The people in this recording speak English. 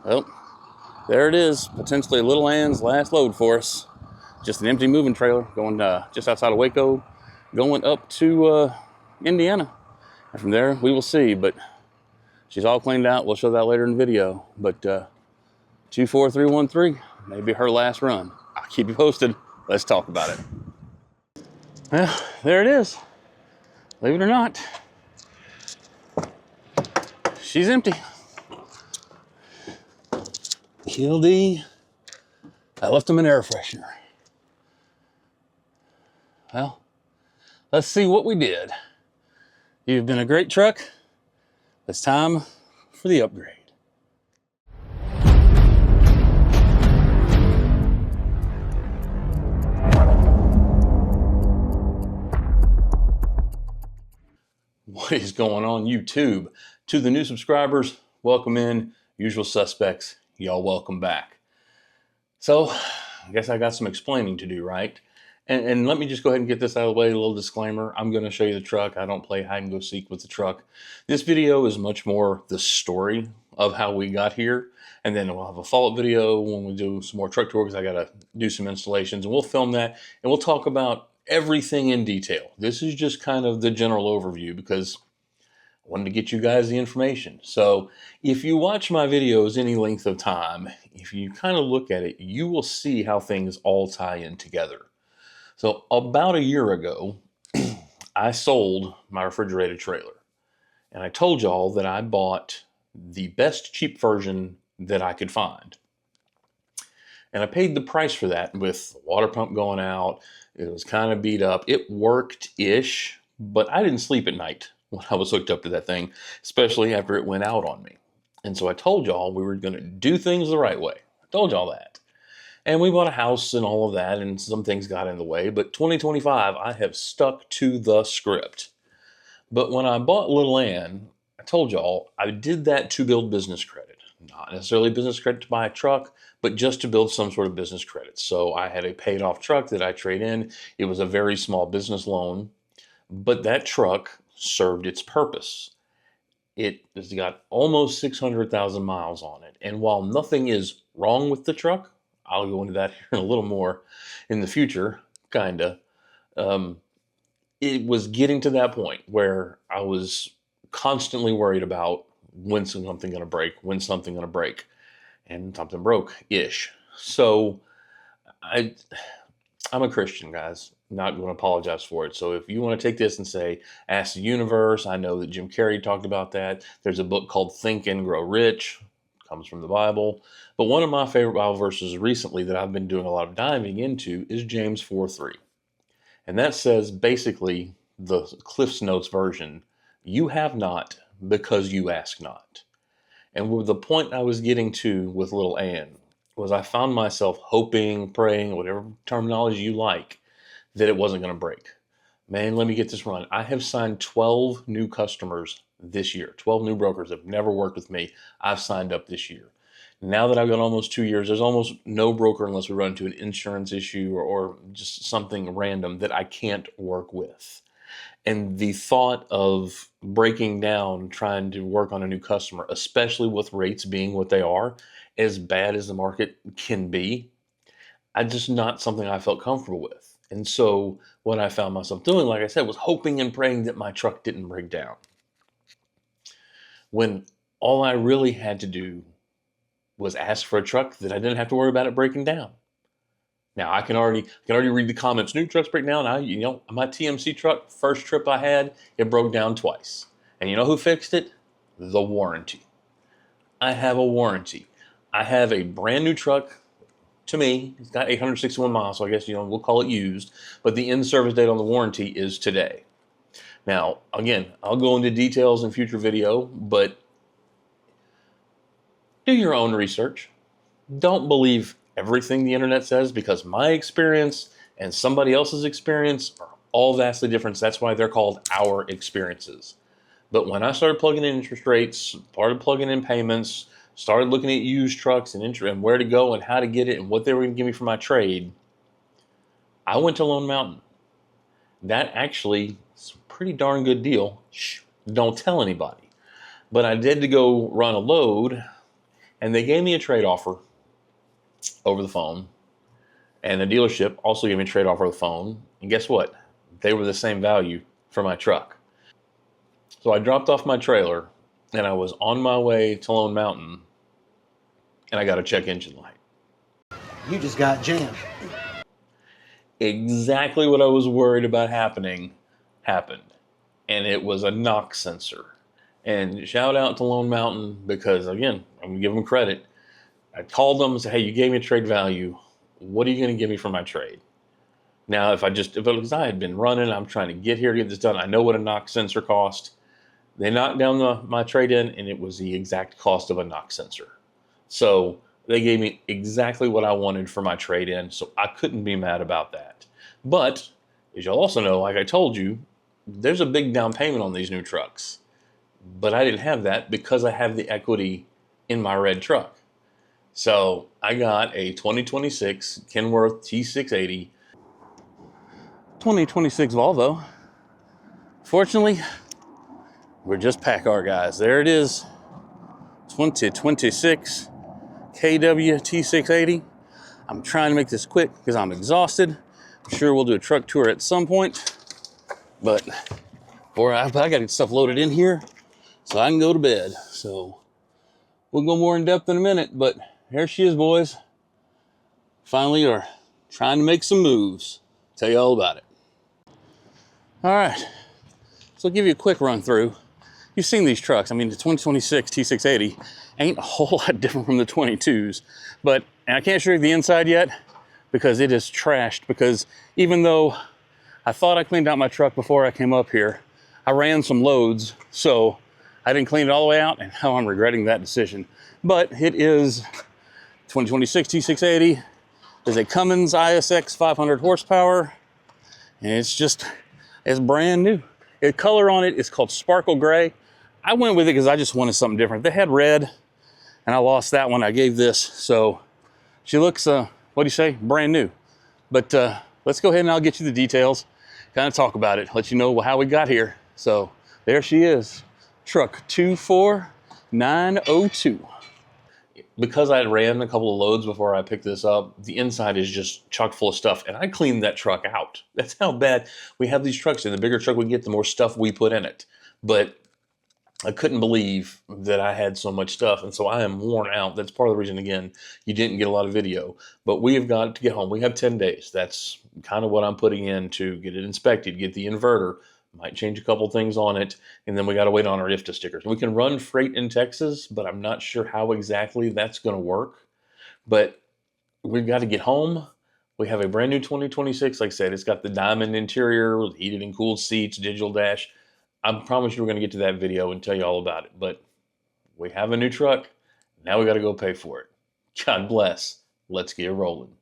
Well, there it is, potentially Little Ann's last load for us. Just an empty moving trailer going just outside of Waco, going up to Indiana. And from there, we will see, but she's all cleaned out. We'll show that later in the video. But 24313, maybe her last run. I'll keep you posted. Let's talk about it. Well, there it is. Believe it or not, she's empty. QLD, I left them an air freshener. Well, let's see what we did. You've been a great truck. It's time for the upgrade. What is going on YouTube? To the new subscribers, welcome in. Usual suspects, y'all welcome back. So, I guess I got some explaining to do, right? And let me just go ahead and get this out of the way, a little disclaimer. I'm going to show you the truck. I don't play hide and go seek with the truck. This video is much more the story of how we got here. And then we'll have a follow-up video when we do some more truck tour, because I got to do some installations, and we'll film that and we'll talk about everything in detail. This is just kind of the general overview because I wanted to get you guys the information. So if you watch my videos any length of time, if you kind of look at it, you will see how things all tie in together. So about a year ago, I sold my refrigerated trailer. And I told y'all that I bought the best cheap version that I could find. And I paid the price for that with the water pump going out. It was kind of beat up. It worked-ish, but I didn't sleep at night when I was hooked up to that thing, especially after it went out on me. And so I told y'all we were going to do things the right way. I told y'all that. And we bought a house and all of that, and some things got in the way. But 2025, I have stuck to the script. But when I bought Little Ann, I told y'all I did that to build business credit. Not necessarily business credit to buy a truck, but just to build some sort of business credit. So I had a paid off truck that I trade in. It was a very small business loan, but that truck served its purpose. It has got almost 600,000 miles on it. And while nothing is wrong with the truck, I'll go into that here in a little more in the future, kinda. It was getting to that point where I was constantly worried about when's something going to break, and something broke-ish. So I'm a Christian, guys. Not going to apologize for it. So if you want to take this and say, ask the universe, I know that Jim Carrey talked about that. There's a book called Think and Grow Rich. Comes from the Bible. But one of my favorite Bible verses recently that I've been doing a lot of diving into is James 4:3. And that says basically the Cliff's Notes version, you have not because you ask not. And the point I was getting to with Little Ann was I found myself hoping, praying, whatever terminology you like, that it wasn't going to break. Man, let me get this right. I have signed 12 new customers this year. 12 new brokers that have never worked with me. I've signed up this year. Now that I've got almost 2 years, there's almost no broker unless we run into an insurance issue or just something random that I can't work with. And the thought of breaking down, trying to work on a new customer, especially with rates being what they are, as bad as the market can be, just not something I felt comfortable with. And so what I found myself doing, like I said, was hoping and praying that my truck didn't break down. When all I really had to do was ask for a truck that I didn't have to worry about it breaking down. Now I can already read the comments. New trucks break down. My TMC truck, first trip I had, it broke down twice. And you know who fixed it? The warranty. I have a warranty. I have a brand new truck. To me, it's got 861 miles, so I guess we'll call it used. But the in-service date on the warranty is today. Now, again, I'll go into details in future video, but do your own research. Don't believe everything the internet says, because my experience and somebody else's experience are all vastly different. That's why they're called our experiences. But when I started plugging in interest rates, started plugging in payments, started looking at used trucks and where to go and how to get it and what they were going to give me for my trade, I went to Lone Mountain. That actually is a pretty darn good deal. Shh, don't tell anybody. But I did to go run a load, And they gave me a trade offer over the phone. And the dealership also gave me a trade offer over the phone. And guess what? They were the same value for my truck. So I dropped off my trailer and I was on my way to Lone Mountain and I got a check engine light. You just got jammed. Exactly what I was worried about happening happened. And it was a knock sensor. And shout out to Lone Mountain because, again, I'm going to give them credit. I called them and said, hey, you gave me a trade value. What are you going to give me for my trade? Now, because I had been running, I'm trying to get here to get this done. I know what a knock sensor cost. They knocked down my trade-in, and it was the exact cost of a knock sensor. So they gave me exactly what I wanted for my trade-in, so I couldn't be mad about that. But, as you'll also know, like I told you, there's a big down payment on these new trucks. But I didn't have that because I have the equity in my red truck. So I got a 2026 Kenworth T680, 2026 Volvo. Fortunately, we're just PACCAR guys. There it is, 2026 KW T680. I'm trying to make this quick because I'm exhausted. I'm sure we'll do a truck tour at some point, but I got to get stuff loaded in here so I can go to bed. So we'll go more in depth in a minute, but here she is, boys. Finally are trying to make some moves. Tell you all about it. All right, so I'll give you a quick run through. You've seen these trucks. I mean, the 2026 T680 ain't a whole lot different from the 22s, and I can't show you the inside yet because it is trashed, because even though I thought I cleaned out my truck before I came up here, I ran some loads, so I didn't clean it all the way out, and now I'm regretting that decision. But it is 2026 T680. There's a Cummins ISX 500 horsepower, and it's brand new. The color on it is called Sparkle Gray. I went with it because I just wanted something different. They had red, and I lost that one. I gave this, so she looks, what do you say, brand new. But let's go ahead and I'll get you the details, kind of talk about it, let you know how we got here. So there she is, truck 24902. Because I had ran a couple of loads before I picked this up, the inside is just chock full of stuff, and I cleaned that truck out. That's how bad we have these trucks. And the bigger truck we get, the more stuff we put in it. But I couldn't believe that I had so much stuff, and so I am worn out. That's part of the reason, again, you didn't get a lot of video. But we have got to get home. We have 10 days. That's kind of what I'm putting in to get it inspected, get the inverter. Might change a couple things on it, and then we got to wait on our IFTA stickers. We can run freight in Texas, but I'm not sure how exactly that's going to work. But we've got to get home. We have a brand new 2026. Like I said, it's got the diamond interior, heated and cooled seats, digital dash. I promise you we're going to get to that video and tell you all about it. But we have a new truck. Now we got to go pay for it. God bless. Let's get rolling.